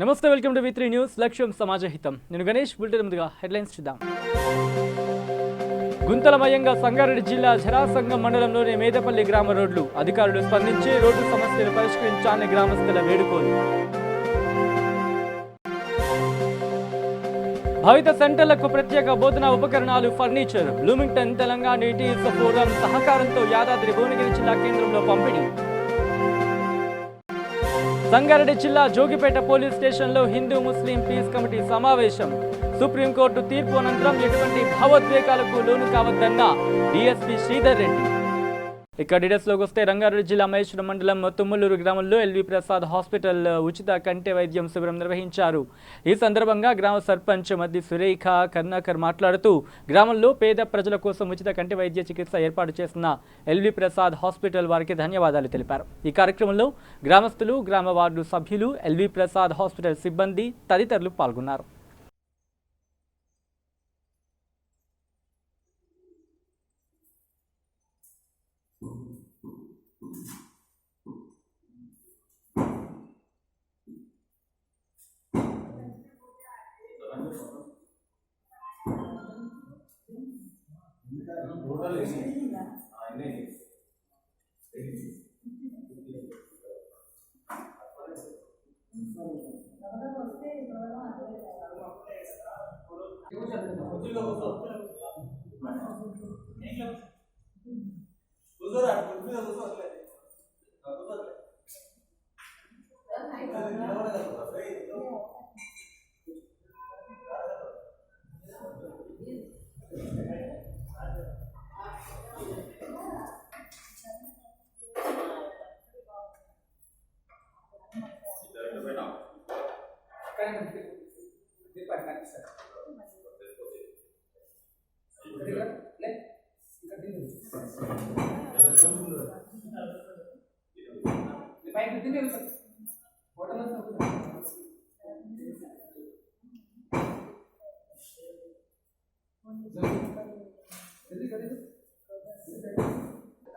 నమస్తే, welcome to V3 news. లక్ష్యం సమాజహితం. నేను గణేష్. బులెటిన్ ముందుగా హెడ్లైన్స్ చూద్దాం. గుంతలమయంగా సంగారెడ్డి జిల్లా ఝరాసంగం మండలంలోని మేదపల్లి గ్రామ రోడ్లు. అధికారులు స్పందించి రోడ్డు సమస్యలు పరిష్కరించాలని గ్రామస్తుల వేడుకోలు. భవిత సెంటర్లకు ప్రత్యేక బోధనా ఉపకరణాలు, ఫర్నిచర్. బ్లూమింగ్టన్ తెలంగాణ ఇటీస్ ఫోరం సహకారంతో యాదాద్రి భువనగిరి జిల్లా కేంద్రంలో పంపిణీ. సంగారెడ్డి జిల్లా జోగిపేట పోలీస్ స్టేషన్లో హిందూ ముస్లిం పీస్ కమిటీ సమావేశం. సుప్రీంకోర్టు తీర్పు అనంతరం ఎటువంటి భావోద్వేగాలకు లోను కావద్దన్న డీఎస్పీ శ్రీధర్ రెడ్డి. ఇక డీటెయిల్స్లోకి వస్తే రంగారెడ్డి జిల్లా మహేశ్వరం మండలం తుమ్మలూరు గ్రామంలో ఎల్వి ప్రసాద్ హాస్పిటల్ ఉచిత కంటి వైద్యం శిబిరం నిర్వహించారు. ఈ సందర్భంగా గ్రామ సర్పంచ్ మద్ది సురేఖ కర్ణాకర్ మాట్లాడుతూ గ్రామంలో పేద ప్రజల కోసం ఉచిత కంటి వైద్య చికిత్స ఏర్పాటు చేసిన ఎల్వి ప్రసాద్ హాస్పిటల్ వారికి ధన్యవాదాలు తెలిపారు. ఈ కార్యక్రమంలో గ్రామస్తులు, గ్రామ వార్డు సభ్యులు, ఎల్వి ప్రసాద్ హాస్పిటల్ సిబ్బంది తదితరులు పాల్గొన్నారు.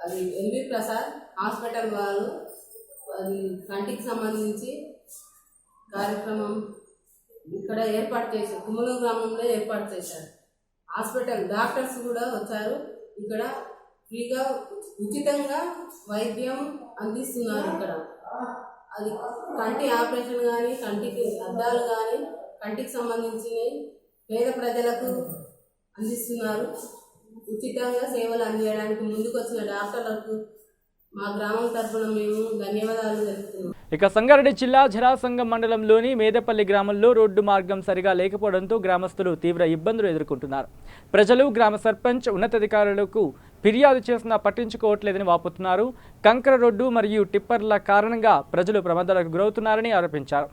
అది ఎల్వి ప్రసాద్ హాస్పిటల్ వాళ్ళు అది కంటికి సంబంధించి కార్యక్రమం ఇక్కడ ఏర్పాటు చేశారు. కుమ్మలూరు గ్రామంలో ఏర్పాటు చేశారు. హాస్పిటల్ డాక్టర్స్ కూడా వచ్చారు. ఇక్కడ ఫ్రీగా ఉచితంగా వైద్యం అందిస్తున్నారు. ఇక్కడ అది కంటి ఆపరేషన్ కానీ, కంటికి అద్దాలు కానీ, కంటికి సంబంధించినవి పేద ప్రజలకు అందిస్తున్నారు. ఉచితంగా సేవలు అందించడానికి ముందుకు వచ్చిన డాక్టర్లకు మా గ్రామం తరఫున మేము ధన్యవాదాలు తెలుపుతున్నాం. ఇక సంగారెడ్డి జిల్లా ఝరాసంగం మండలంలోని మేదపల్లి గ్రామంలో రోడ్డు మార్గం సరిగా లేకపోవడంతో గ్రామస్తులు తీవ్ర ఇబ్బందులు ఎదుర్కొంటున్నారు. ప్రజలు గ్రామ సర్పంచ్, ఉన్నతాధికారులకు ఫిర్యాదు చేసినా పట్టించుకోవట్లేదని వాపోతున్నారు. కంకర రోడ్డు మరియు టిప్పర్ల కారణంగా ప్రజలు ప్రమాదాలకు గురవుతున్నారని ఆరోపించారు.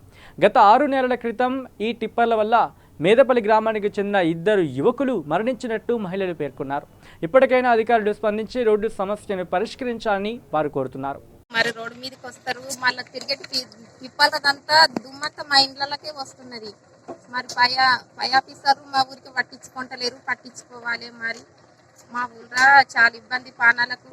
గత 6 నెలల క్రితం ఈ టిప్పర్ల వల్ల మేదపల్లి గ్రామానికి చెందిన 2 యువకులు మరణించినట్టు మహిళలు పేర్కొన్నారు. ఇప్పటికైనా అధికారులు స్పందించి రోడ్డు సమస్యను పరిష్కరించాలని వారు కోరుతున్నారు. మరి రోడ్డు మీదకి వస్తారు, మళ్ళీ తిరిగేటి తిప్పాలంతా దుమ్మంతా మా ఇండ్లకే వస్తున్నది. మరి పై ఆఫీసర్లు మా ఊరికి పట్టించుకుంటలేరు, పట్టించుకోవాలి. మరి మా ఊళ్ళో చాలా ఇబ్బంది పానాలకు.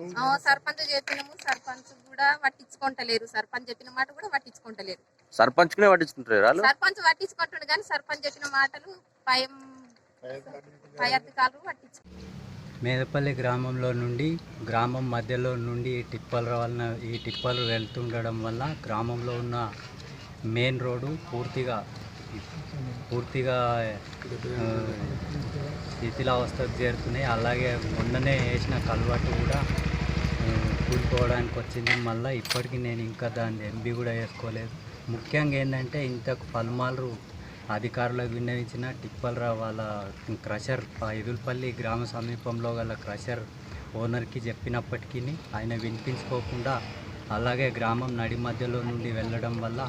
సర్పంచ్ చెప్పినాము, సర్పంచ్ కూడా పట్టించుకుంటలేరు. సర్పంచ్ చెప్పిన మాట కూడా పట్టించుకుంటలేరు. సర్పంచ్ పట్టించుకుంటారు పట్టించుకుంటాడు కానీ సర్పంచ్ చెప్పిన మాటలు పై అధికారులు పట్టించు. మేదపల్లి గ్రామంలో నుండి గ్రామం మధ్యలో నుండి ఈ టిప్పర్లు వెళ్తుండడం వల్ల గ్రామంలో ఉన్న మెయిన్ రోడ్డు పూర్తిగా శిథిలావస్థకు చేరుతున్నాయి. అలాగే మొన్ననే వేసిన కల్వర్టు కూడా కూలిపోవడానికి వచ్చింది. మళ్ళీ ఇప్పటికీ నేను ఇంకా దాన్ని ఎంబీ కూడా వేసుకోలేదు. ముఖ్యంగా ఏంటంటే ఇంతకు పలుమార్లు అధికారులకు విన్నవించిన టిప్పర్ల వాళ్ళ క్రషర్ ఇదుల్పల్లి గ్రామ సమీపంలో గల క్రషర్ ఓనర్కి చెప్పినప్పటికీ ఆయన వినిపించుకోకుండా అలాగే గ్రామం నడి మధ్యలో నుండి వెళ్ళడం వల్ల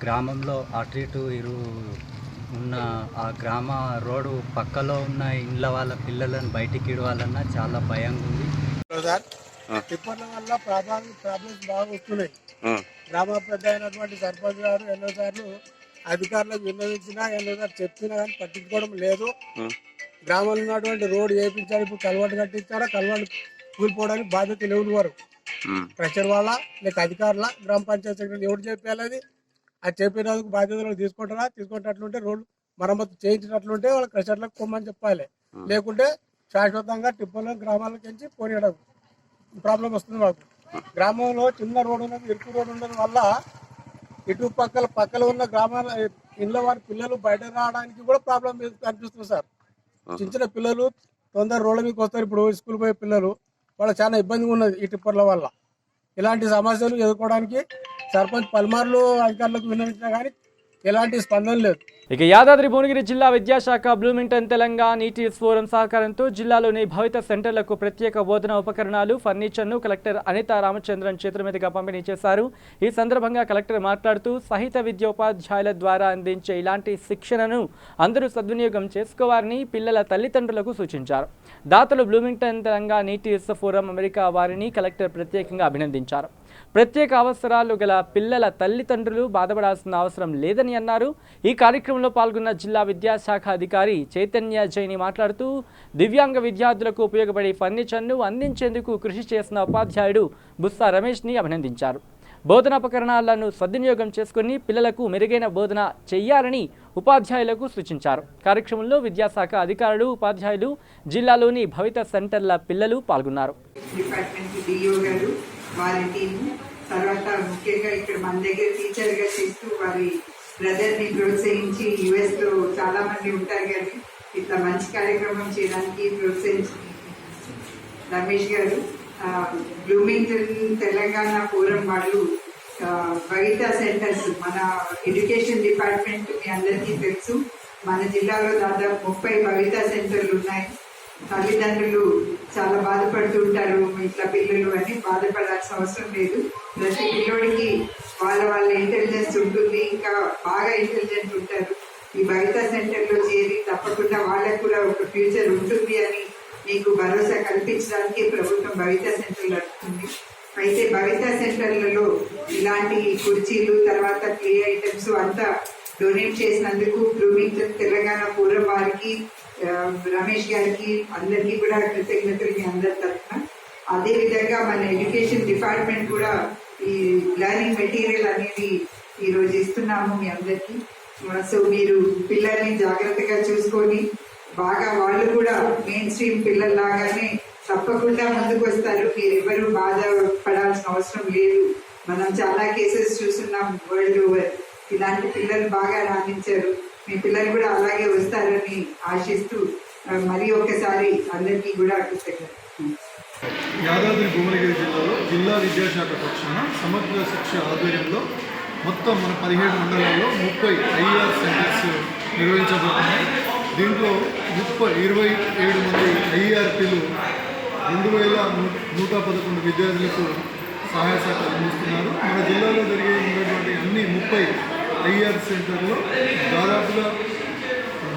గ్రామంలో అటు ఇటు ఉన్న ఆ గ్రామ రోడ్డు పక్కలో ఉన్న ఇండ్ల వాళ్ళ పిల్లలను బయటికి ఇడవాలన్నా చాలా భయంగా ఉంది. టిప్పర్ల వల్ల ప్రాబ్లమ్స్ బాగా వస్తున్నాయి. గ్రామ పెద్ద అయినటువంటి సర్పంచ్ గారు ఎన్నోసార్లు అధికారులకు విన్నవించినా, ఎన్నోసార్లు చెప్పినా కానీ పట్టించుకోవడం లేదు. గ్రామంలో ఉన్నటువంటి రోడ్డు వేయించారు, ఇప్పుడు కల్వర్టు కట్టించారా, కల్వర్టు కూలిపోవడానికి బాధ్యత ఎవరు వారు? ప్రెషర్ వాళ్ళ లేక అధికారుల, గ్రామ పంచాయతీ సెక్రటరీ ఎవరు చెప్పాలి? అది అది చెప్పినందుకు బాధ్యతలు తీసుకుంటున్నట్లుంటే రోడ్లు మరమ్మతు చేయించినట్లుంటే వాళ్ళ క్రషర్లకు పొమ్మని చెప్పాలి. లేకుంటే శాశ్వతంగా టిప్పర్లను గ్రామాలకు ఎంచి పోనీయడం ప్రాబ్లం వస్తుంది. మాకు గ్రామంలో చిన్న రోడ్డు ఉన్నది, ఇరుకు రోడ్డు ఉండడం వల్ల ఇటు పక్కల ఉన్న గ్రామాల ఇళ్ళ వారి పిల్లలు బయట రావడానికి కూడా ప్రాబ్లం కనిపిస్తుంది సార్. చిన్న పిల్లలు తొందర రోడ్ల మీకు వస్తారు. ఇప్పుడు స్కూల్ పోయే పిల్లలు వాళ్ళకి చాలా ఇబ్బందిగా ఉన్నది ఈ టిప్పర్ల వల్ల. ఇలాంటి సమస్యలు ఎదుర్కోవడానికి సర్పంచ్ పలుమార్లు అధికారులకు విన్నవించినా కానీ ఎలాంటి స్పందన లేదు. ఇక యాదాద్రి భువనగిరి జిల్లా విద్యాశాఖ బ్లూమింగ్టన్ తెలంగాణ ఈటీఎస్ ఫోరం సహకారంతో జిల్లాలోని భవిత సెంటర్లకు ప్రత్యేక బోధన ఉపకరణాలు ఫర్నిచర్ను కలెక్టర్ అనితా రామచంద్రన్ చేతుల మీదుగా పంపిణీ చేశారు. ఈ సందర్భంగా కలెక్టర్ మాట్లాడుతూ సాహిత్య విద్య ఉపాధ్యాయుల ద్వారా అందించే ఇలాంటి శిక్షణను అందరూ సద్వినియోగం చేసుకోవాలని పిల్లల తల్లిదండ్రులకు సూచించారు. దాతలు Bloomington Telangana ETS forum America వారిని కలెక్టర్ ప్రత్యేకంగా అభినందించారు. ప్రత్యేక అవసరాలు గల పిల్లల తల్లిదండ్రులు బాధపడాల్సిన అవసరం లేదని అన్నారు. ఈ కార్యక్రమంలో పాల్గొన్న జిల్లా విద్యాశాఖ అధికారి చైతన్య జైని మాట్లాడుతూ దివ్యాంగ విద్యార్థులకు ఉపయోగపడే ఫర్నిచర్ను అందించేందుకు కృషి చేసిన ఉపాధ్యాయుడు బుస్సా రమేష్ని అభినందించారు. బోధనోపకరణాలను సద్వినియోగం చేసుకుని పిల్లలకు మెరుగైన బోధన చేయాలని ఉపాధ్యాయులకు సూచించారు. కార్యక్రమంలో విద్యాశాఖ అధికారులు, ఉపాధ్యాయులు, జిల్లాలోని భవిత సెంటర్ల పిల్లలు పాల్గొన్నారు. వారి టీము తర్వాత ముఖ్యంగా ఇక్కడ మన దగ్గర టీచర్గా చేస్తూ వారి బ్రదర్ని ప్రోత్సహించి యుఎస్లో చాలా మంది ఉంటారు కానీ ఇట్లా మంచి కార్యక్రమం చేయడానికి ప్రోత్సహించి రమేష్ గారు. బ్లూమింగ్టన్ తెలంగాణ ఫోరం వాళ్ళు భవిత సెంటర్స్, మన ఎడ్యుకేషన్ డిపార్ట్మెంట్ మీ అందరికీ తెలుసు, మన జిల్లాలో దాదాపు 30 భవిత సెంటర్లు ఉన్నాయి. తల్లిదండ్రులు చాలా బాధపడుతుంటారు, ఇట్లా పిల్లలు అని బాధపడాల్సిన అవసరం లేదు. ప్రతి పిల్లోడికి వాళ్ళ ఇంటెలిజెన్స్ ఉంటుంది, ఇంకా బాగా ఇంటెలిజెంట్ ఉంటారు. ఈ భవిత సెంటర్లో చేరి తప్పకుండా వాళ్ళకు కూడా ఒక ఫ్యూచర్ ఉంటుంది అని మీకు భరోసా కల్పించడానికి ప్రభుత్వం భవిత సెంటర్లు నడుపుతుంది. అయితే భవిత సెంటర్లలో ఇలాంటి కుర్చీలు, తర్వాత ప్లే ఐటమ్స్ అంతా డొనేట్ చేసినందుకు బ్లూమింగ్టన్ తెలంగాణ ఫోరం వారికి, రమేష్ గారికి అందరికీ కూడా కృతజ్ఞతలు మీ అందరి తరఫున. అదేవిధంగా మన ఎడ్యుకేషన్ డిపార్ట్మెంట్ కూడా ఈ లెర్నింగ్ మెటీరియల్ అనేది ఈరోజు ఇస్తున్నాము మీ అందరికీ. సో మీరు పిల్లల్ని జాగ్రత్తగా చూసుకొని బాగా వాళ్ళు కూడా మెయిన్ స్ట్రీమ్ పిల్లల్లాగానే తప్పకుండా ముందుకు వస్తారు. మీరు ఎవరు బాధపడాల్సిన అవసరం లేదు. మనం చాలా కేసెస్ చూస్తున్నాం వరల్డ్ ఓవర్. ఇలాంటి పిల్లలు బాగా రాణించారు. మీ పిల్లలు కూడా అలాగే వస్తారని ఆశిస్తూ మరి ఒక్కసారి అందరికీ కూడా కృతజ్ఞతలు. యాదాద్రి భువనగిరి జిల్లాలో జిల్లా విద్యాశాఖ పక్షాన సమగ్ర శిక్ష ఆధ్వర్యంలో మొత్తం మన 17 మండలాల్లో 30 ఐఆర్ సెంటర్స్ నిర్వహించబడుతున్నాయి. దీంట్లో 27 మంది ఐఆర్పీలు 2111 విద్యార్థులకు సహాయ సహకారం అందిస్తున్నారు. మన జిల్లాలో ఉన్నటువంటి అన్ని 30 ఐఆర్ సెంటర్లో దాదాపుగా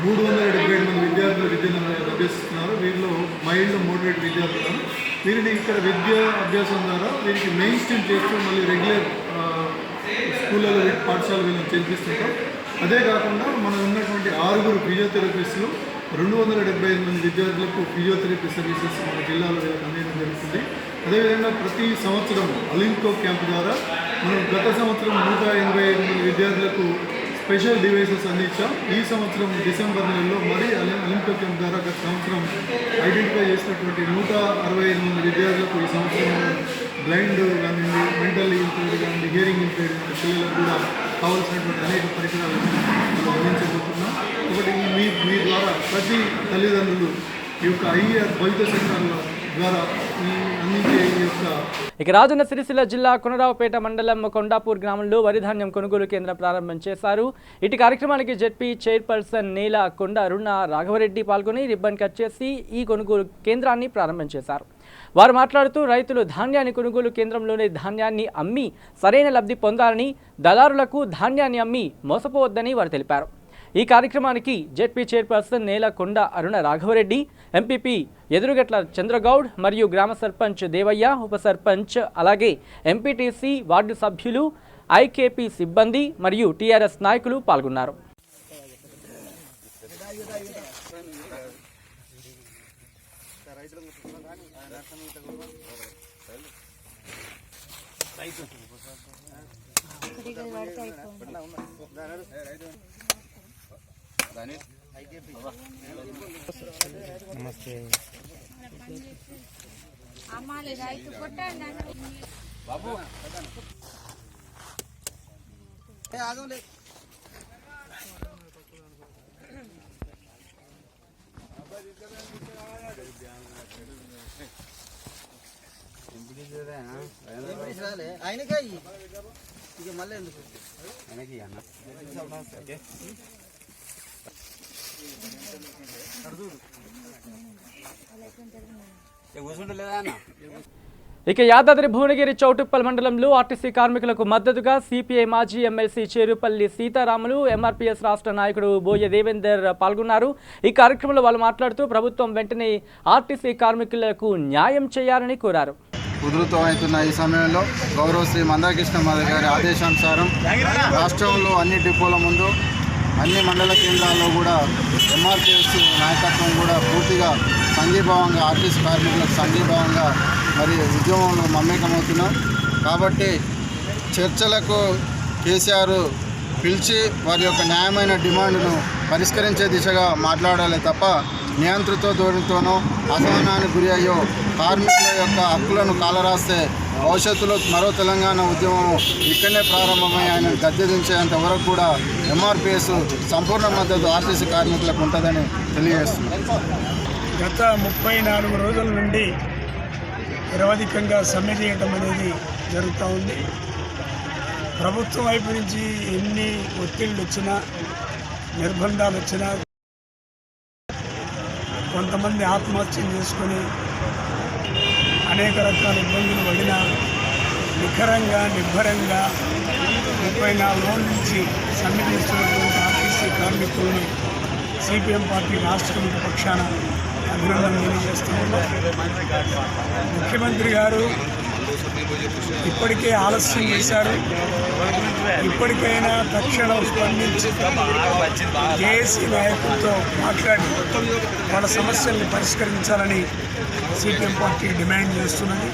377 మంది విద్యార్థులు విద్యను అభ్యసిస్తున్నారు. వీరిలో మైల్డ్ మోడరేట్ విద్యార్థులను వీరిని ఇక్కడ విద్యా అభ్యాసం ద్వారా వీరికి మెయిన్ స్ట్రీమ్ చేస్తూ మళ్ళీ రెగ్యులర్ స్కూళ్ళలో పాఠశాల వీళ్ళని చేర్పిస్తుంటాం. అదే కాకుండా మనం ఉన్నటువంటి 6 ఫిజియోథెరపిస్టులు 275 మంది విద్యార్థులకు ఫిజియోథెరపీ సర్వీసెస్ మన జిల్లాలో వీళ్ళకి అందించడం జరుగుతుంది. అదేవిధంగా ప్రతి సంవత్సరం అలింకో క్యాంప్ ద్వారా మనం గత సంవత్సరం 185 మంది విద్యార్థులకు స్పెషల్ డివైసెస్ అందించాం. ఈ సంవత్సరం డిసెంబర్ నెలలో మరి అలింకో క్యాంప్ ద్వారా గత సంవత్సరం ఐడెంటిఫై చేసినటువంటి 165 మంది విద్యార్థులకు ఈ సంవత్సరం బ్లైండ్ కానివ్వండి, మెంటల్ ఇంపైర్డ్ కానివ్వండి, హియరింగ్ ఇంపైర్డ్ పిల్లలకు కూడా కావాల్సినటువంటి అనేక పరికరాలు అందించబోతున్నాం. ఒకటి మీ ద్వారా ప్రతి తల్లిదండ్రులు ఈ యొక్క ఐఆర్ భవిత సెంటర్ల ద్వారా అందించే ఈ యొక్క. ఇక రాజన్న సిరిసిల్ల జిల్లా కొనరావుపేట మండలం కొండాపూర్ గ్రామంలో వరిధాన్యం కొనుగోలు కేంద్రం ప్రారంభం చేశారు. ఇటు కార్యక్రమానికి జెడ్పీ చైర్పర్సన్ నేల కొండ అరుణ రాఘవరెడ్డి పాల్గొని రిబ్బన్ కట్ చేసి ఈ కొనుగోలు కేంద్రాన్ని ప్రారంభం చేశారు. వారు మాట్లాడుతూ రైతులు ధాన్యాన్ని కొనుగోలు కేంద్రంలోనే ధాన్యాన్ని అమ్మి సరైన లబ్ధి పొందాలని, దళారులకు ధాన్యాన్ని అమ్మి మోసపోవద్దని వారు తెలిపారు. ఈ కార్యక్రమానికి జెడ్పీ చైర్పర్సన్ నేల కొండ అరుణ రాఘవరెడ్డి, ఎంపీపీ ఎదురుగట్ల చంద్రగౌడ్ మరియు గ్రామ సర్పంచ్ దేవయ్య, ఉప సర్పంచ్, అలాగే ఎంపీటీసీ వార్డు సభ్యులు, ఐకేపీ సిబ్బంది మరియు టీఆర్ఎస్ నాయకులు పాల్గొన్నారు. ఆయనకే ఇక మళ్ళీ ఎందుకు ఆయనకి అన్న కూర్చుంటలేదా అన్న. ఇక యాదాద్రి భువనగిరి చౌటుప్పల్ మండలంలో ఆర్టీసీ కార్మికులకు మద్దతుగా సిపిఐ మాజీ ఎమ్మెల్సీ చేరుపల్లి సీతారాములు, ఎంఆర్పీఎస్ రాష్ట్ర నాయకుడు బోయ దేవేందర్ పాల్గొన్నారు. ఈ కార్యక్రమంలో వాళ్ళు మాట్లాడుతూ ప్రభుత్వం వెంటనే ఆర్టీసీ కార్మికులకు న్యాయం చేయాలని కోరారు. ఉధృతమవుతున్న ఈ సమయంలో గౌరవ శ్రీ మందాకృష్ణ మాధవ్ గారి ఆదేశానుసారం రాష్ట్రంలో అన్ని డిపోల ముందు అన్ని మండల కేంద్రాల్లో కూడా ఎంఆర్పీఎస్ నాయకత్వం కూడా పూర్తిగా సంఘీభావంగా ఆర్టీసీ కార్మికులకు సంఘీభావంగా మరి ఉద్యమంలో మమేకమవుతున్నాం. కాబట్టి చర్చలకు కేసీఆర్ పిలిచి వారి యొక్క న్యాయమైన డిమాండ్ను పరిష్కరించే దిశగా మాట్లాడాలి తప్ప నియంత్రిత ధోరణితోనో అసహనానికి గురి అయ్యో కార్మికుల యొక్క హక్కులను కాలరాస్తే భవిష్యత్తులో మరో తెలంగాణ ఉద్యమం ఇక్కడనే ప్రారంభమై ఆయన గద్దెదించేంత వరకు కూడా ఎంఆర్పీఎస్ సంపూర్ణ మద్దతు ఆర్టీసీ కార్మికులకు ఉంటుందని తెలియజేస్తున్నారు. గత 34 రోజుల నుండి నిరవధికంగా సమ్మె చేయటం అనేది జరుగుతూ ఉంది. ప్రభుత్వం వైపు నుంచి ఎన్ని ఒత్తిళ్ళు వచ్చినా, నిర్బంధాలు వచ్చినా, కొంతమంది ఆత్మహత్యలు చేసుకొని అనేక రకాల ఇబ్బందులు పడినా నిఖరంగా నిబ్బరంగా 34 రోజుల నుంచి సమ్మె చేస్తున్నటువంటి ఆర్టీసీ కార్మికులను సిపిఎం పార్టీ రాష్ట్ర కమిటీ పక్షాన అభినందన తెలియజేస్తూ ఉన్నారు. ముఖ్యమంత్రి గారు ఇప్పటికే ఆలస్యం చేశారు. ఇప్పటికైనా తక్షణం స్పందించి జేఏసీ నాయకులతో మాట్లాడి వాళ్ళ సమస్యల్ని పరిష్కరించాలని సిపిఎం పార్టీ డిమాండ్ చేస్తున్నది.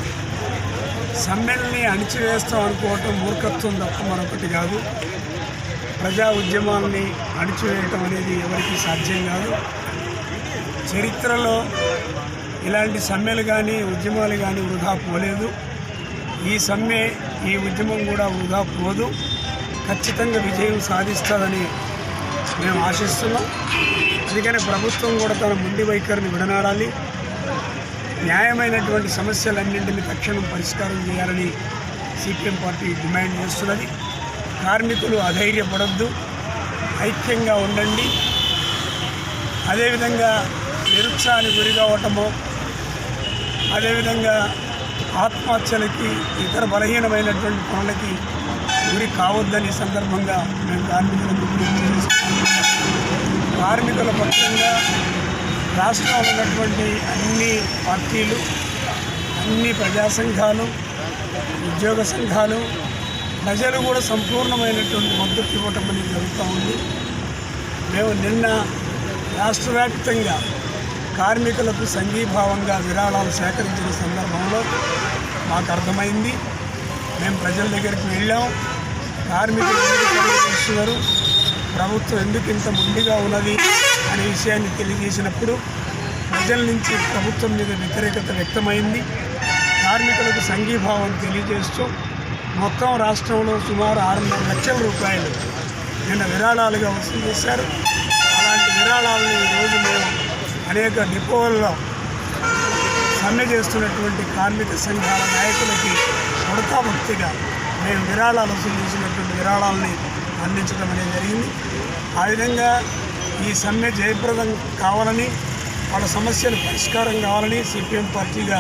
సమ్మెల్ని అణిచివేస్తాం అనుకోవటం మూర్ఖత్వం తప్ప మరొకటి కాదు. ప్రజా ఉద్యమాలని అణిచివేయటం అనేది ఎవరికీ సాధ్యం కాదు. చరిత్రలో ఇలాంటి సమ్మెలు కానీ ఉద్యమాలు కానీ వృధా పోలేదు. ఈ సమ్మె, ఈ ఉద్యమం కూడా వృధా పోదు. ఖచ్చితంగా విజయం సాధిస్తుందని మేము ఆశిస్తున్నాం. అందుకని ప్రభుత్వం కూడా తన మొండి వైఖరిని విడనాడాలి. న్యాయమైనటువంటి సమస్యలన్నింటినీ తక్షణం పరిష్కారం చేయాలని సిపిఎం పార్టీ డిమాండ్ చేస్తున్నది. కార్మికులు అధైర్యపడద్దు, ఐక్యంగా ఉండండి. అదేవిధంగా నిరుత్సాహానికి గురి కావటమో, అదేవిధంగా ఆత్మహత్యలకి, ఇతర బలహీనమైనటువంటి పనులకి గురి కావద్దని సందర్భంగా మేము కార్మికులకు కార్మికుల పక్షంగా రాష్ట్రంలో ఉన్నటువంటి అన్ని పార్టీలు, అన్ని ప్రజా సంఘాలు, ఉద్యోగ సంఘాలు, ప్రజలు కూడా సంపూర్ణమైనటువంటి మద్దతు ఇవ్వటం అనేది జరుగుతూ ఉంది. మేము నిన్న రాష్ట్ర వ్యాప్తంగా కార్మికులకు సంఘీభావంగా విరాళాలు సేకరించిన సందర్భంలో మాకు అర్థమైంది. మేము ప్రజల దగ్గరికి వెళ్ళాం. కార్మికులు ఎందుకు చేస్తున్నారు, ప్రభుత్వం ఎందుకు ఇంత ముందుగా ఉన్నది అనే విషయాన్ని తెలియజేసినప్పుడు ప్రజల నుంచి ప్రభుత్వం మీద వ్యతిరేకత వ్యక్తమైంది. కార్మికులకు సంఘీభావం తెలియజేస్తూ మొత్తం రాష్ట్రంలో సుమారు 6.5 లక్షల రూపాయలు నిన్న విరాళాలుగా వసూలు చేశారు. అలాంటి విరాళాలను ఈరోజు మేము అనేక డిపోల్లో సమ్మె చేస్తున్నటువంటి కార్మిక సంఘాల నాయకులకి ఉడతాభక్తిగా మేము విరాళాలు వసూలు చేసినటువంటి విరాళాలని అందించడం అనేది జరిగింది. ఆ విధంగా ఈ సమ్మె జయప్రదం కావాలని, వాళ్ళ సమస్యలు పరిష్కారం కావాలని సిపిఎం పార్టీగా.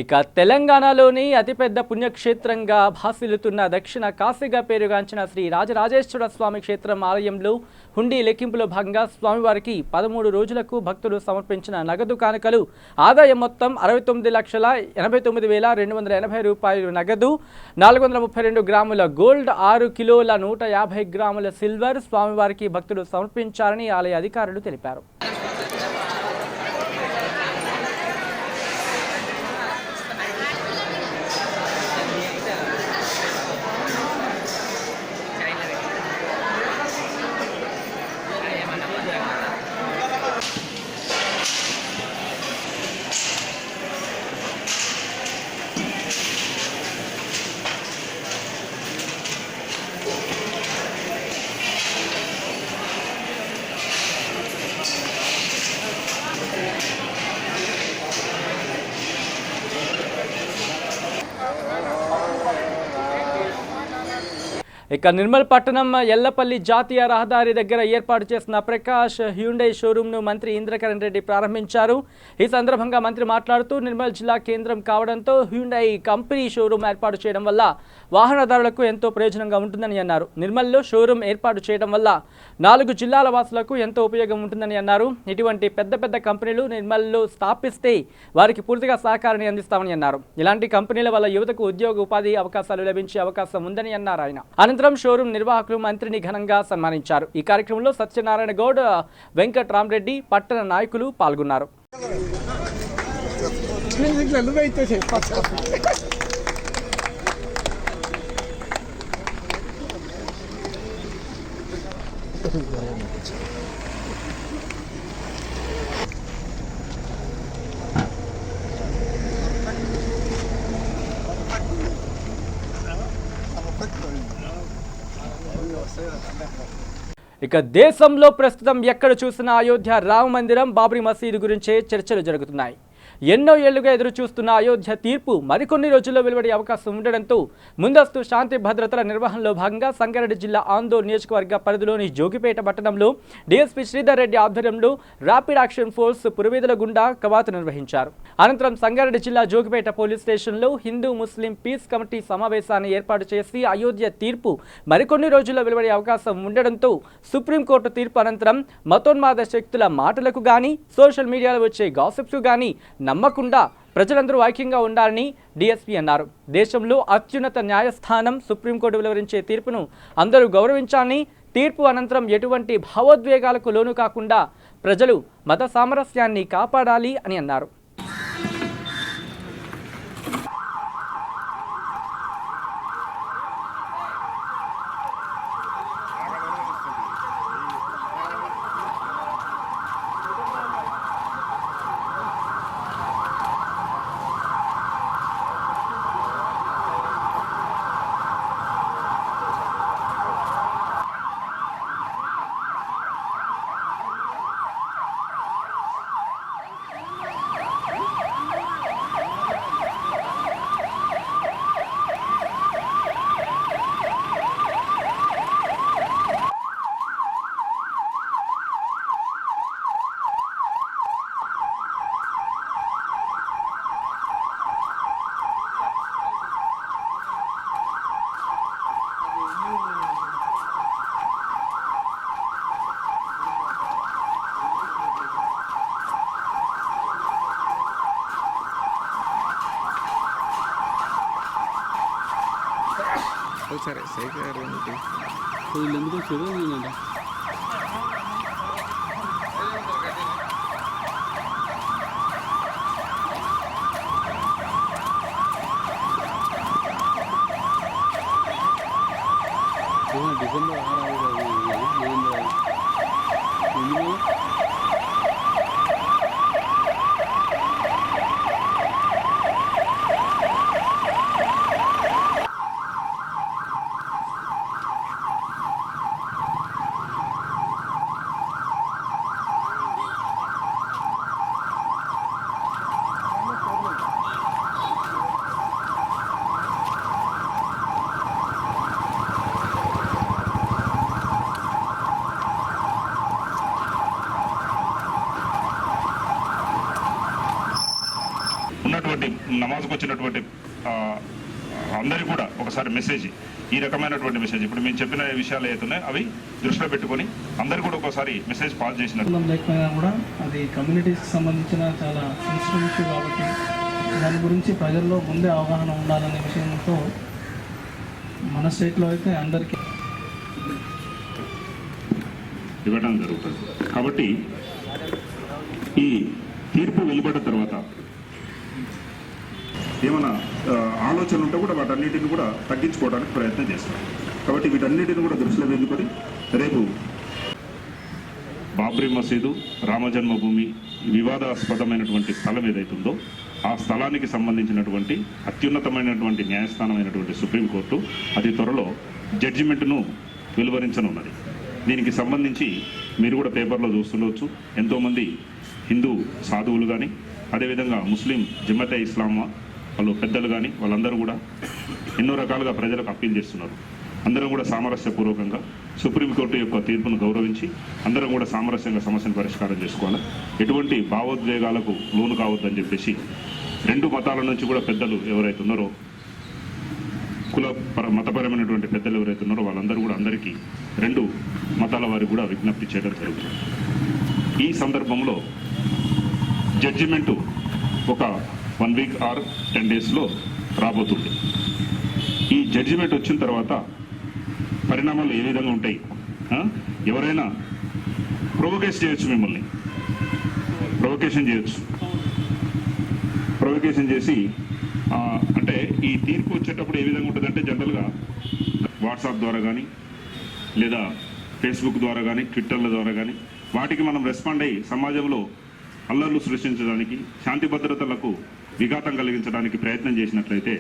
ఇక తెలంగాణలోని అతిపెద్ద పుణ్యక్షేత్రంగా భాసిల్లుతున్న దక్షిణ కాశీగా పేరుగాంచిన శ్రీ రాజరాజేశ్వర స్వామి క్షేత్రం ఆలయంలో హుండీ లెక్కింపులో భాగంగా స్వామివారికి 13 రోజులకు భక్తులు సమర్పించిన నగదు కానుకలు ఆదాయం మొత్తం 69,89,280 రూపాయలు నగదు, 432 గ్రాముల గోల్డ్, 6 కిలోల 150 గ్రాముల సిల్వర్ స్వామివారికి భక్తులు సమర్పించారని ఆలయ అధికారులు తెలిపారు. ఇక నిర్మల్ పట్టణం ఎల్లపల్లి జాతీయ రహదారి దగ్గర ఏర్పాటు చేసిన ప్రకాష్ హ్యుండై షోరూమ్ను మంత్రి ఇంద్రకరణ్ రెడ్డి ప్రారంభించారు. ఈ సందర్భంగా మంత్రి మాట్లాడుతూ నిర్మల్ జిల్లా కేంద్రం కావడంతో హ్యుండై కంపెనీ షోరూమ్ ఏర్పాటు చేయడం వల్ల వాహనదారులకు ఎంతో ప్రయోజనంగా ఉంటుందని అన్నారు. నిర్మల్లో షోరూమ్ ఏర్పాటు చేయడం వల్ల 4 జిల్లాల వాసులకు ఎంతో ఉపయోగం ఉంటుందని అన్నారు. ఇటువంటి పెద్ద కంపెనీలు నిర్మల్లో స్థాపిస్తే వారికి పూర్తిగా సహకారాన్ని అందిస్తామని అన్నారు. ఇలాంటి కంపెనీల వల్ల యువతకు ఉద్యోగ ఉపాధి అవకాశాలు లభించే అవకాశం ఉందని అన్నారు. ఆయన అనంతరం షోరూమ్ నిర్వాహకులు మంత్రిని ఘనంగా సన్మానించారు. ఈ కార్యక్రమంలో సత్యనారాయణ గౌడ్, వెంకట్రామరెడ్డి, పట్టణ నాయకులు పాల్గొన్నారు. ఇక దేశంలో ప్రస్తుతం ఎక్కడ చూసినా అయోధ్య రామ మందిరం, బాబ్రీ మసీదు గురించే చర్చలు జరుగుతున్నాయి. ఎన్నో ఏళ్లుగా ఎదురు చూస్తున్న అయోధ్య తీర్పు మరికొన్ని రోజుల్లో వెలువడే అవకాశం ఉండడంతో ముందస్తు శాంతి భద్రతల నిర్వహణలో భాగంగా సంగారెడ్డి జిల్లా ఆందోళన నియోజకవర్గ పరిధిలోని జోగిపేట పట్టణంలో డీఎస్పీ శ్రీధర్ రెడ్డి ఆధ్వర్యంలో ర్యాపిడ్ యాక్షన్ ఫోర్స్ పురవీధుల గుండా కవాతు నిర్వహించారు. అనంతరం సంగారెడ్డి జిల్లా జోగిపేట పోలీస్ స్టేషన్లో హిందూ ముస్లిం పీస్ కమిటీ సమావేశాన్ని ఏర్పాటు చేసి అయోధ్య తీర్పు మరికొన్ని రోజుల్లో వెలువడే అవకాశం ఉండడంతో సుప్రీంకోర్టు తీర్పు అనంతరం మతోన్మాద శక్తుల మాటలకు గానీ సోషల్ మీడియాలో వచ్చే గాసిప్స్ గానీ నమ్మకుండా ప్రజలందరూ ఐక్యంగా ఉండాలని డీఎస్పీ అన్నారు. దేశంలో అత్యున్నత న్యాయస్థానం సుప్రీంకోర్టు వెలువరించే తీర్పును అందరూ గౌరవించాలని, తీర్పు అనంతరం ఎటువంటి భావోద్వేగాలకు లోను కాకుండా ప్రజలు మత సామరస్యాన్ని కాపాడాలి అని అన్నారు. సరే వీళ్ళెందుకు చూడండి డిసెంబర్ 6 ఉన్నటువంటి నమాజ్కి వచ్చినటువంటి అందరికీ కూడా ఒకసారి మెసేజ్, ఈ రకమైనటువంటి మెసేజ్ ఇప్పుడు మేము చెప్పిన విషయాలు ఏతున్నాయి అవి దృష్టిలో పెట్టుకొని అందరు కూడా ఒకసారి మెసేజ్ పాస్ చేసినట్టు లేకపోయినా కూడా అది కమ్యూనిటీస్కి సంబంధించిన చాలా సెన్సిటివ్ ఇష్యూ కాబట్టి దాని గురించి ప్రజల్లో ముందే అవగాహన ఉండాలనే విషయంతో మన స్టేట్లో అయితే అందరికీ ఇవ్వడం జరుగుతుంది. కాబట్టి ఈ తీర్పు వెలువడ్డ తర్వాత ఏమైనా ఆలోచన ఉంటే కూడా వాటన్నిటిని కూడా తగ్గించుకోవడానికి ప్రయత్నం చేస్తాం. కాబట్టి వీటన్నిటిని కూడా దృష్టిలో పెట్టుకొని రేపు బాబ్రీ మసీదు, రామజన్మభూమి వివాదాస్పదమైనటువంటి స్థలం ఏదైతుందో ఆ స్థలానికి సంబంధించినటువంటి అత్యున్నతమైనటువంటి న్యాయస్థానమైనటువంటి సుప్రీంకోర్టు అతి త్వరలో జడ్జిమెంట్ను వెలువరించనున్నది. దీనికి సంబంధించి మీరు కూడా పేపర్లో చూస్తుండవచ్చు. ఎంతోమంది హిందూ సాధువులు కానీ అదేవిధంగా ముస్లిం జమాతే ఇస్లాం వాళ్ళు పెద్దలు కానీ వాళ్ళందరూ కూడా ఎన్నో రకాలుగా ప్రజలకు అప్పీల్ చేస్తున్నారు. అందరం కూడా సామరస్యపూర్వకంగా సుప్రీంకోర్టు యొక్క తీర్పును గౌరవించి అందరం కూడా సామరస్యంగా సమస్యను పరిష్కారం చేసుకోవాలి. ఎటువంటి భావోద్వేగాలకు లోను కావద్దని చెప్పేసి రెండు మతాల నుంచి కూడా పెద్దలు ఎవరైతే ఉన్నారో, మతపరమైనటువంటి పెద్దలు ఎవరైతే ఉన్నారో వాళ్ళందరూ కూడా అందరికీ రెండు మతాల వారికి కూడా విజ్ఞప్తి చేయడం జరుగుతుంది. ఈ సందర్భంలో జడ్జిమెంటు ఒక 1 వీక్ ఆర్ 10 డేస్లో రాబోతుంది. ఈ జడ్జిమెంట్ వచ్చిన తర్వాత పరిణామాలు ఏ విధంగా ఉంటాయి, ఎవరైనా ప్రొవోకేట్ చేయొచ్చు, మిమ్మల్ని ప్రొవోకేషన్ చేసి అంటే ఈ తీర్పు వచ్చేటప్పుడు ఏ విధంగా ఉంటుందంటే జనరల్గా వాట్సాప్ ద్వారా కానీ లేదా ఫేస్బుక్ ద్వారా కానీ ట్విట్టర్ల ద్వారా కానీ వాటికి మనం రెస్పాండ్ అయ్యి సమాజంలో అల్లర్లు సృష్టించడానికి, శాంతి భద్రతలకు విఘాతం కలిగించడానికి ప్రయత్నం చేసినట్లయితే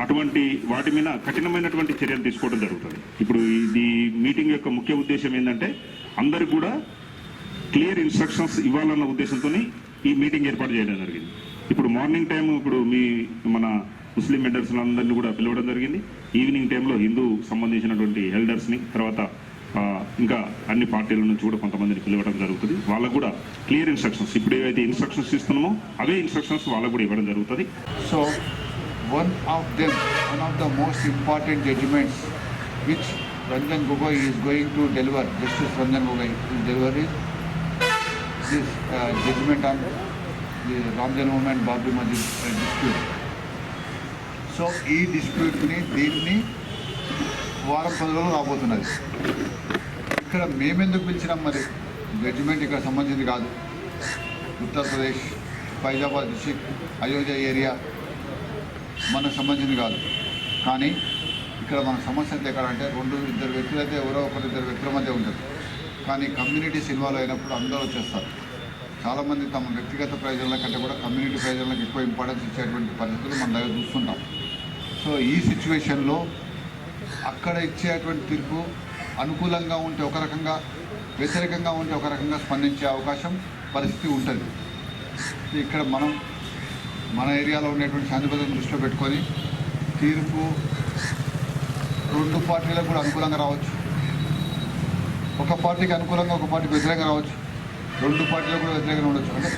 అటువంటి వాటి మీద కఠినమైనటువంటి చర్యలు తీసుకోవడం జరుగుతుంది. ఇప్పుడు ఇది మీటింగ్ యొక్క ముఖ్య ఉద్దేశం ఏంటంటే అందరికి కూడా క్లియర్ ఇన్స్ట్రక్షన్స్ ఇవ్వాలన్న ఉద్దేశంతో ఈ మీటింగ్ ఏర్పాటు చేయడం జరిగింది. ఇప్పుడు మార్నింగ్ టైం ఇప్పుడు మన ముస్లిం ఎల్డర్స్ అందరినీ కూడా పిలవడం జరిగింది. ఈవినింగ్ టైంలో హిందూ సంబంధించినటువంటి ఎల్డర్స్ని, తర్వాత ఇంకా అన్ని పార్టీల నుంచి కూడా కొంతమందిని పిలవడం జరుగుతుంది. వాళ్ళకు కూడా క్లియర్ ఇన్స్ట్రక్షన్స్, ఇప్పుడు ఏవైతే ఇన్స్ట్రక్షన్స్ ఇస్తున్నామో అవే ఇన్స్ట్రక్షన్స్ వాళ్ళకు కూడా ఇవ్వడం జరుగుతుంది. So one of the most important judgments which Ranjan Gogoi is going to deliver, Justice Ranjan Gogoi will deliver is this judgment on the Ram Janmabhoomi and Babri Masjid dispute. So ఈ డిస్ప్యూట్ని దీన్ని వారం 10 రోజులు రాబోతున్నది. ఇక్కడ మేమెందుకు పిలిచినాం, మరి judgement ఇక్కడ సంబంధించింది కాదు. ఉత్తరప్రదేశ్, ఫైజాబాద్ డిస్ట్రిక్ట్, అయోధ్య ఏరియా మనకు సంబంధించింది కాదు. కానీ ఇక్కడ మన సమస్య అయితే ఎక్కడంటే ఇద్దరు వ్యక్తులు అయితే ఎవరో ఇద్దరు వ్యక్తుల మధ్య ఉంటుంది. కానీ కమ్యూనిటీస్ ఇన్వాల్వ్ అయినప్పుడు అందరూ వచ్చేస్తారు. చాలామంది తమ వ్యక్తిగత ప్రయోజనాల కంటే కూడా కమ్యూనిటీ ప్రయోజనాలకు ఎక్కువ ఇంపార్టెన్స్ ఇచ్చేటువంటి పరిస్థితులు మన దగ్గర చూస్తుంటాం. సో ఈ సిచ్యువేషన్లో అక్కడ ఇచ్చేటువంటి తీర్పు అనుకూలంగా ఉంటే ఒక రకంగా, వ్యతిరేకంగా ఉంటే ఒక రకంగా స్పందించే అవకాశం పరిస్థితి ఉంటుంది. ఇక్కడ మన ఏరియాలో ఉండేటువంటి శాంతి భద్రతను దృష్టిలో పెట్టుకొని తీర్పు రెండు పార్టీలకు కూడా అనుకూలంగా రావచ్చు, ఒక పార్టీకి అనుకూలంగా ఒక పార్టీకి వ్యతిరేకంగా రావచ్చు, రెండు పార్టీలకు కూడా వ్యతిరేకంగా ఉండొచ్చు. అంటే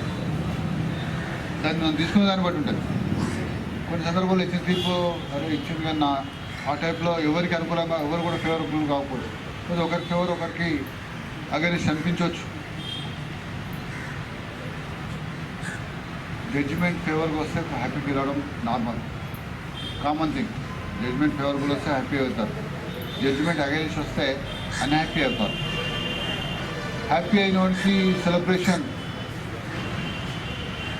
దాన్ని మనం తీసుకునే దాన్ని బట్టి ఉంటుంది. కొన్ని సందర్భాల్లో ఇచ్చిన తీర్పు ఇచ్చింది కానీ ఆ టైప్లో ఎవరికి అనుకూలంగా ఎవరు కూడా ఫేవరబుల్ కాకపోవచ్చు. ఒకరికి ఫేవర్ ఒకరికి అగైనెస్ట్ అనిపించవచ్చు. జడ్జిమెంట్ ఫేవర్గా వస్తే హ్యాపీ ఫీల్ అవడం normal, common thing. Judgment favourable వస్తే హ్యాపీ అవుతారు, జడ్జిమెంట్ అగైనెస్ట్ వస్తే అన్హ్యాపీ అవుతారు. హ్యాపీ అయిన వాడికి సెలబ్రేషన్,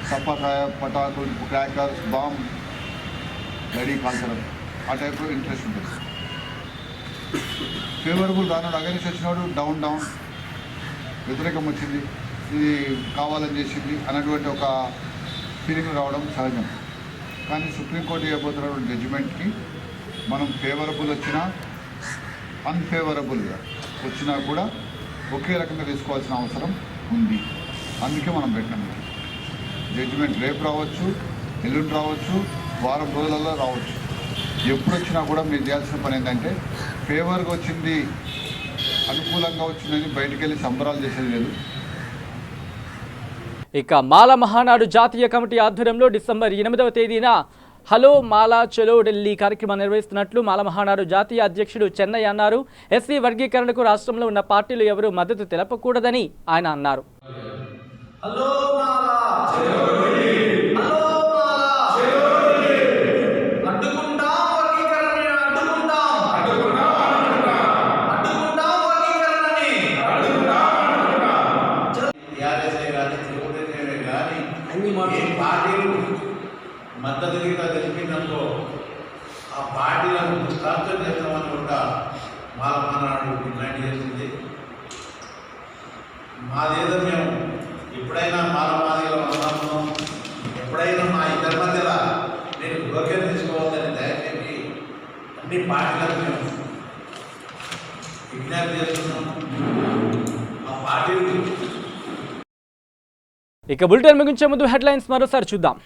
సపాకాయ, పటాకులు, క్రాకర్స్, బాంబ్ రెడీ కాల్చడం, ఆ టైప్లో ఇంట్రెస్ట్ ఉంటుంది. ఫేవరబుల్ రానోడు అగైనెస్ట్ వచ్చినవాడు డౌన్ వ్యతిరేకం వచ్చింది, ఇది కావాలని చేసింది అన్నటువంటి ఒక ఫీలింగ్ రావడం సహజం. కానీ సుప్రీంకోర్టు ఇవ్వబోతున్నటువంటి జడ్జిమెంట్కి మనం ఫేవరబుల్ వచ్చినా అన్ఫేవరబుల్గా వచ్చినా కూడా ఒకే రకంగా తీసుకోవాల్సిన అవసరం ఉంది. అందుకే మనం పెట్టినాం. జడ్జిమెంట్ రేపు రావచ్చు, ఎల్లుండి రావచ్చు, వారం రోజులలో రావచ్చు. ఎప్పుడు వచ్చినా కూడా మీరు చేయాల్సిన పని ఏంటంటే ఫేవర్గా వచ్చింది, అనుకూలంగా వచ్చిందని బయటికి వెళ్ళి సంబరాలు చేసేది లేదు. ఇక మాల మహానాడు జాతీయ కమిటీ ఆధ్వర్యంలో డిసెంబర్ 8వ తేదీన హలో మాలా చలో ఢిల్లీ కార్యక్రమం నిర్వహిస్తున్నట్లు మాల మహానాడు జాతీయ అధ్యక్షుడు చెన్నయ్య అన్నారు. ఎస్సీ వర్గీకరణకు రాష్ట్రంలో ఉన్న పార్టీలు ఎవరూ మద్దతు తెలపకూడదని ఆయన అన్నారు. మద్దతు గీత తెలిపినందుకు ఆ పార్టీలను స్టార్చర్ చేస్తామని కూడా మాలమహానాడు డిమాండ్ చేస్తుంది. మాదేదో మేము ఎప్పుడైనా మాలమాదిలో ఉన్నాము, ఎప్పుడైనా మా ఇద్దరి మధ్యలో నేను బ్రోకెన్ తీసుకోవద్దని దయచేసి అన్ని పార్టీలకు మేము విజ్ఞప్తి చేస్తున్నాము. ఆ పార్టీలు ఇక బులెటిన్ ముగించే ముందు హెడ్లైన్స్ మరోసారి చూద్దాం.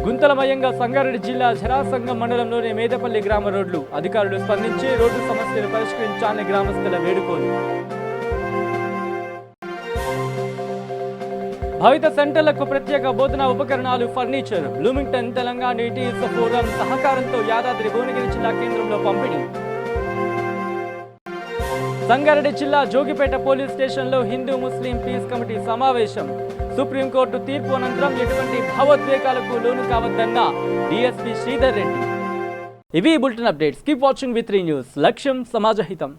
గుంతలమయంగా సంగారెడ్డి జిల్లా జరాసంగం మండలంలోని మేదపల్లి గ్రామ రోడ్లు. అధికారులు స్పందించి రోడ్డు సమస్యలు పరిష్కరించాలని గ్రామస్తుల వేడుకోలు. భవిత సెంటర్లకు ప్రత్యేక బోధనా ఉపకరణాలు, ఫర్నిచర్. బ్లూమింగ్టన్ తెలంగాణ నీటీస్ ఫోరం సహకారంతో యాదాద్రి భువనగిరి జిల్లా కేంద్రంలో పంపిణీ. సంగారెడ్డి జిల్లా జోగిపేట పోలీస్ స్టేషన్లో హిందూ ముస్లిం పీస్ కమిటీ సమావేశం. సుప్రీంకోర్టు తీర్పు అనంతరం ఎటువంటి భావోద్వేగాలకు లోను కావద్దన్న డిఎస్పీ శ్రీధర్ రెడ్డి. ఇవి బులెటిన్ అప్డేట్స్. కీప్ వాచింగ్ వి3 న్యూస్. లక్ష్యం సమాజహితం.